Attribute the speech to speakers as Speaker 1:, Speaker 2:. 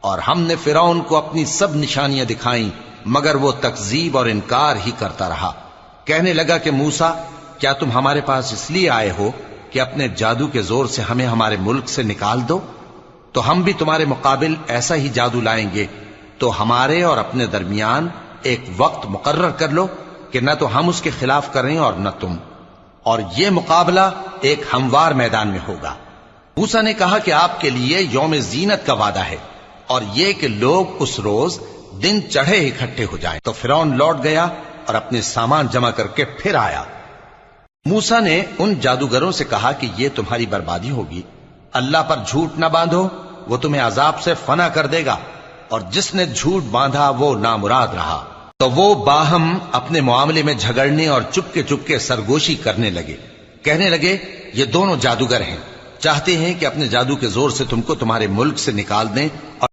Speaker 1: اور ہم نے فرعون کو اپنی سب نشانیاں دکھائیں مگر وہ تکذیب اور انکار ہی کرتا رہا۔ کہنے لگا کہ موسیٰ، کیا تم ہمارے پاس اس لیے آئے ہو کہ اپنے جادو کے زور سے ہمیں ہمارے ملک سے نکال دو؟ تو ہم بھی تمہارے مقابل ایسا ہی جادو لائیں گے، تو ہمارے اور اپنے درمیان ایک وقت مقرر کر لو کہ نہ تو ہم اس کے خلاف کریں اور نہ تم، اور یہ مقابلہ ایک ہموار میدان میں ہوگا۔ موسیٰ نے کہا کہ آپ کے لیے یوم زینت کا وعدہ ہے، اور یہ کہ لوگ اس روز دن چڑھے اکٹھے ہو جائیں۔ تو فرعون لوٹ گیا اور اپنے سامان جمع کر کے پھر آیا۔ موسیٰ نے ان جادوگروں سے کہا کہ یہ تمہاری بربادی ہوگی، اللہ پر جھوٹ نہ باندھو، وہ تمہیں عذاب سے فنا کر دے گا، اور جس نے جھوٹ باندھا وہ نامراد رہا۔ تو وہ باہم اپنے معاملے میں جھگڑنے اور چپکے سرگوشی کرنے لگے۔ کہنے لگے یہ دونوں جادوگر ہیں، چاہتے ہیں کہ اپنے جادو کے زور سے تم کو تمہارے ملک سے نکال دیں اور